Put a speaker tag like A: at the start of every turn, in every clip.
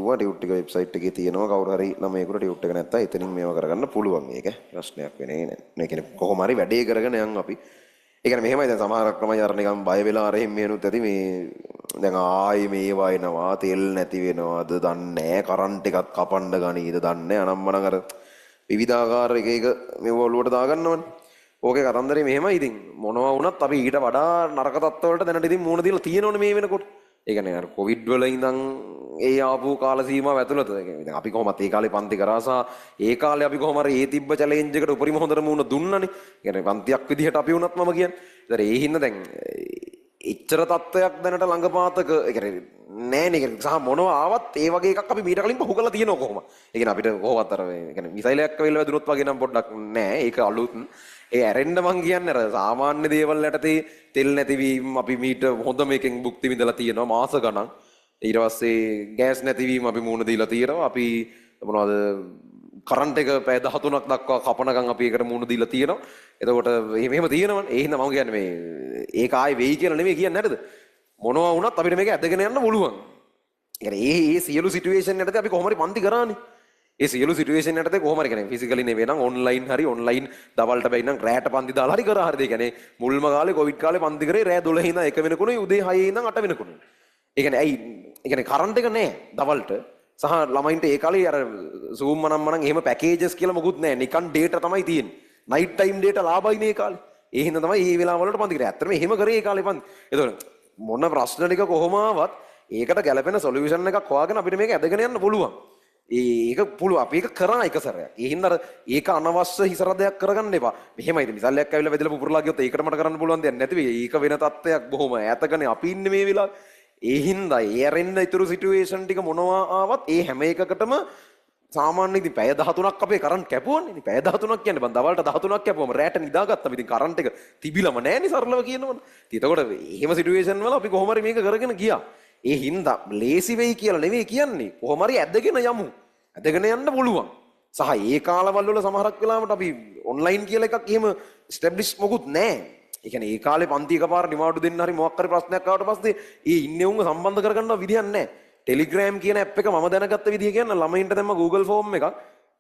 A: කිව්වා ටියුට් එක වෙබ්සයිට් එකේ තියෙනවා කවුරු හරි ළමයෙකුට ටියුට් එක නැත්තම් එතනින් මේව කරගන්න පුළුවන් මේක ප්‍රශ්නයක් වෙන්නේ නැහැ. මේ කියන්නේ කොහොම හරි වැඩේ කරගෙන යන් අපි. ඒ කියන්නේ මෙහෙමයි දැන් සමහරක් ළමයි අර නිකන් බය වෙලා අර එහෙම මේනුත් ඇති මේ දැන් ආයේ මේවා එනවා තෙල් නැති වෙනවද දන්නේ නැහැ කරන්ට් එකත් කපන්න ගනීද දන්නේ නැහැ අනම්මනම් අර විවිධාකාර එක එක මේව ඔලුවට දාගන්නවනේ. ඕකේ කතන්දරේ මෙහෙමයි ඉතින් මොනවා වුණත් අපි ඊට වඩා නරක තත්ත්වවලට දැනට ඉතින් මුහුණ දීලා තියෙනවනේ මේ වෙනකොට. ඒ කියන්නේ අර කොවිඩ් වල ඉඳන් ඒ ආපු කාල සීමාව ඇතුළත දැන් අපි කොහොමද ඒ කාලේ පන්ති කරා සහ ඒ කාලේ අපි කොහොම හරි ඒ තිබ්බ චැලෙන්ජ් එකට උපරිම හොඳට මුහුණ දුන්නානේ. ඒ කියන්නේ පන්තියක් විදිහට අපි වුණත් මම කියන්නේ. ඒතර ඒ හින්දා දැන් එච්චර තත්ත්වයක් දැනට ළඟපාතක ඒ කියන්නේ නෑනේ. ඒ සහ මොනවා ආවත් ඒ වගේ එකක් අපි මීට කලින් පහු කරලා තියෙනවා කොහොම. ඒ කියන්නේ අපිට කොහොමවත් අර ඒ කියන්නේ මිසයිලයක් වෙලා වැදුනොත් වගේ නම් පොඩ්ඩක් නෑ. ඒක අලුත්. ඒ ඇරෙන්න මං කියන්නේ අර සාමාන්‍ය දේවල් යටතේ තෙල් නැතිවීම අපි මීට හොඳ මේකෙන් භුක්ති විඳලා තියෙනවා මාස ගණන්. ඊට පස්සේ ගෑස් නැතිවීම අපි මුහුණ දීලා තියෙනවා. අපි මොනවද කරන්ට් එක පැය 13ක් දක්වා කපනකම් අපි ඒකට මුහුණ දීලා තියෙනවා. එතකොට මෙහෙම තියෙනවනේ. ඒ හින්දා මම කියන්නේ මේ ඒක ආයේ වෙයි කියලා නෙමෙයි කියන්නේ නේද? මොනවා වුණත් අපිට මේක ඇදගෙන යන්න පුළුවන්. ඒ කියන්නේ ඒ සියලු සිටුේෂන් යටතේ අපි කොහොම හරි පන්ති කරානේ. ඒ සියලු සිටුේෂන් යටතේ කොහොම හරි කියන්නේ ෆිසිකලි නෙවෙයි නම් ඔන්ලයින් හරි ඔන්ලයින් දවල්ට බැයි නම් රැට පන්ති දාලා හරි කරා හරිද? ඒ කියන්නේ මුල්ම කාලේ කොවිඩ් කාලේ පන්ති කරේ රෑ 12 ඉඳන් 1 වෙනකුණුයි උදේ 6 ඉඳන් 8 වෙනකුණුයි. ඒ කියන්නේ ඇයි? ඒ කියන්නේ කරන්ට් එක නැහැ දවල්ට. සහ ළමයින්ට ඒ කාලේ අර Zoom මනම් එහෙම පැකේජස් කියලා මොකුත් නැහැ. නිකන් ඩේටා තමයි තියෙන්නේ. නයිට් ටයිම් ඩේටා ලාභයිනේ ඒ කාලේ. ඒ හින්දා තමයි මේ වෙලාව වලට පන්ති කරේ. ඇත්තටම එහෙම කරේ ඒ කාලේ පන්ති. ඒතකොට මොන ප්‍රශ්න ටික කොහොම ආවත් ඒකට ගැලපෙන සොලියුෂන් එකක් හොයාගෙන අපිට මේක ඇදගෙන යන්න පුළුවන්. ඒක පුළුවන්. අපි ඒක කරා එක සැරයක්. ඒ හින්දා ඒක අනවශ්‍ය හිසරදයක් කරගන්න එපා. මෙහෙමයි ඉතින් මිසල්ලයක් ඇවිල්ලා වැදලා පුපුරලා ගියොත් ඒකට මට කරන්න පුළුවන් දෙයක් නැති වෙයි. ඒක වෙන තත්ත්වයක් බොහොම ඈතකනේ අපි ඉන්නේ මේ වෙලාවේ. ඒ හින්දා ඒ ඇරෙන්න ඊතුරු සිටුේෂන් ටික මොනවා ආවත් ඒ හැම එකකටම සාමාන්‍ය ඉතින් පැය 13ක් අපේ කරන්ට් කැපුවනේ. ඉතින් පැය 13ක් කියන්නේ බං දවල්ට 13ක් කැපුවම රැට නිදාගත්තා. ඉතින් කරන්ට් එක තිබිලම නැහැනේ සරලව කියනවනේ. ඉතින් එතකොට එහෙම සිටුේෂන් වල අපි කොහොම හරි මේක කරගෙන ගියා. ඒ හින්දා ලේසි වෙයි කියලා නෙවෙයි කියන්නේ. කොහොම හරි ඇදගෙන යමු. ඇදගෙන යන්න පුළුවන්. සහ ඒ කාලවල වල සමහරක් වෙලාවට අපි ඔන්ලයින් කියලා එකක් එහෙම ස්ටැබ්ලිෂ් මොකුත් නැහැ. ඒ කියන්නේ ඒ කාලේ පන්ති එකපාර නිවාඩු දෙන්න හරි මොකක් හරි ප්‍රශ්නයක් ආවට පස්සේ ඒ ඉන්නේ උන්ව සම්බන්ධ කරගන්න විදියක් නැහැ. ටෙලිග්‍රෑම් කියන ඇප් එක මම දැනගත්ත විදිය කියන්නේ ළමයින්ට දැම්ම Google ෆෝම් එකක්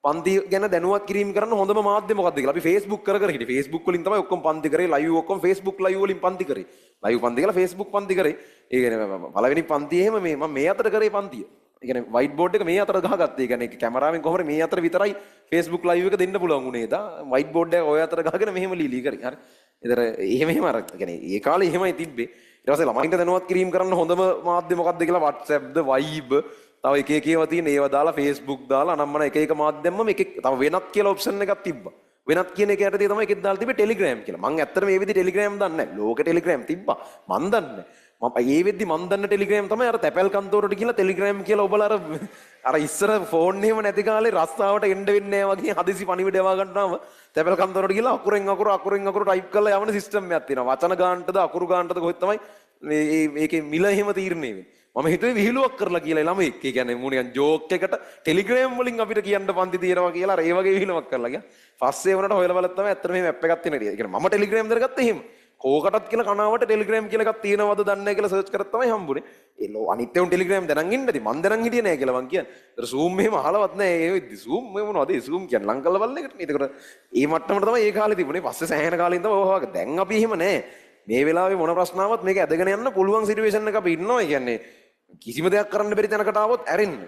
A: පන්ති ගැන දැනුවත් කිරීම කරන්න හොඳම මාධ්‍ය මොකක්ද කියලා. අපි Facebook කර හිටියේ. Facebook වලින් තමයි ඔක්කොම පන්ති කරේ. ලයිව් ඔක්කොම Facebook ලයිව් වලින් පන්ති කරේ. ලයිව් පන්ති කියලා Facebook පන්ති කරේ. ඒ කියන්නේ පළවෙනි පන්තියේ එහෙම මම මේ අතට කරේ පන්තිය. ඒ කියන්නේ වයිට් බෝඩ් එක මේ අතට ගහගත්තා. ඒ කියන්නේ කැමරාවෙන් කොහොමද මේ අතට විතරයි Facebook ලයිව් එක දෙන්න පුළුවන් උනේ දා. වයිට් බෝඩ් එක ඔය අතට ගහගෙන මෙහෙම ලීලී කරේ. හරි. ඒතර එහෙම අර කියන්නේ ඒ කාලේ එහෙමයි තිබ්බේ. ඊට පස්සේ ළමයින්ට දැනුවත් කිරීම කරන්න හොඳම මාධ්‍ය මොකක්ද කියලා WhatsApp ද Viber තව එක එක ඒවා තියෙන ඒවා දාලා Facebook දාලා අනම්මන එක එක මාධ්‍යම්ම මේක තව වෙනත් කියලා ඔප්ෂන් එකක් තිබ්බා. වෙනත් කියන එක යටතේ තමයි එකෙක් දාලා තිබ්බේ Telegram කියලා. මම ඇත්තට මේ විදිහට Telegram දන්නේ නැහැ. ලෝකේ Telegram තිබ්බා. මම දන්නේ මම ඒ වෙද්දි මම දන්න Telegram තමයි අර තැපැල් කන්තෝරට ගිහලා Telegram කියලා ඔබලා අර ඉස්සර ෆෝන් එහෙම නැති කාලේ රස්සාවට එන්න වෙන්නේ නැහැ වගේ හදිසි පණිවිඩ යවා ගන්නාම තැපැල් කන්තෝරට ගිහලා අකුරෙන් අකුර ටයිප් කරලා යවන සිස්ටම් එකක් තියෙනවා. වචන ගානටද අකුරු ගානටද කොහෙද තමයි මේකේ මිල එහෙම තීරණය වෙන්නේ. මම හිතුවේ විහිළුවක් කරලා කියලා ළමයි. ඒ කියන්නේ මොනියන් ජෝක් එකට ටෙලිග්‍රෑම් වලින් අපිට කියන්න පන්ති තියෙනවා කියලා අර ඒ වගේ විහිළුවක් කරලා ගියා. පස්සේ වුණාට හොයලා බලද්දි තමයි ඇත්තට මේ මැප් එකක් තියෙන හැටි. ඒ කියන්නේ මම ටෙලිග්‍රෑම් දරගත්තේ එහෙම. කෝකටත් කියලා කනාවට ටෙලිග්‍රෑම් කියලා එකක් තියෙනවද දන්නේ නැහැ කියලා සර්ච් කරත් තමයි හම්බුනේ. ඒ අනිත් ඒවා ටෙලිග්‍රෑම් දැනන් ඉන්නදී මම දැනන් හිටියේ නැහැ කියලා මං කියන්නේ. ඒතර Zoom මෙහෙම අහලවත් නැහැ. ඒ වෙද්දි Zoom මේ මොනවද? ඒ Zoom කියන්නේ ලං කරලා බලන එකට නේ. ඒකට ඒ මට්ටමට තමයි ඒ කාලේ තිබුණේ. පස්සේ සෑහෙන කාලෙකින් තමයි ඔය වගේ. දැන් අපි එහෙම නැහැ. මේ වෙලාවේ මොන ප්‍රශ්න ආවත් මේක ඇදගෙන යන්න පුළුවන් සිටුේෂන් එක අපි ඉන්නවා. ඒ කියන්නේ කිසිම දෙයක් කරන්න බැරි තැනකට ආවොත් ඇරෙන්න.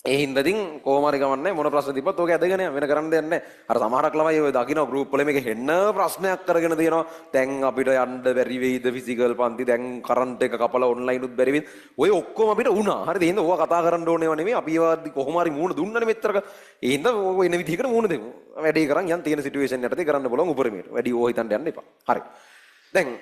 A: ඒ හින්දා ඉතින් කොහොම හරි ගමන්නේ මොන ප්‍රශ්න තිබ්බත් ඔක ඇදගෙන යන්න වෙන කරන්න දෙයක් නැහැ. අර සමහරක් ළමයි ඔය දකින්න ගෲප් වල මේක හෙන්න ප්‍රශ්නයක් කරගෙන තියෙනවා. දැන් අපිට යන්න බැරි වෙයිද ෆිසිකල් පන්ති දැන් කරන්ට් එක කපලා ඔන්ලයින් උත් බැරි වෙයිද? ඔය ඔක්කොම අපිට වුණා. හරිද? එහෙනම් ඕවා කතා කරන්න ඕනේව නෙමෙයි. අපි ඒවා කොහොම හරි මූණ දුන්නනේ මෙතරක. ඒ හින්දා ඔය එන විදිහකට මූණ දෙමු. වැඩේ කරන් යන් තියෙන සිටුේෂන් යටතේ කරන්න බලමු උපරිමයට. වැඩි ඕවා හිතන්න යන්න එපා. හරි. දැන්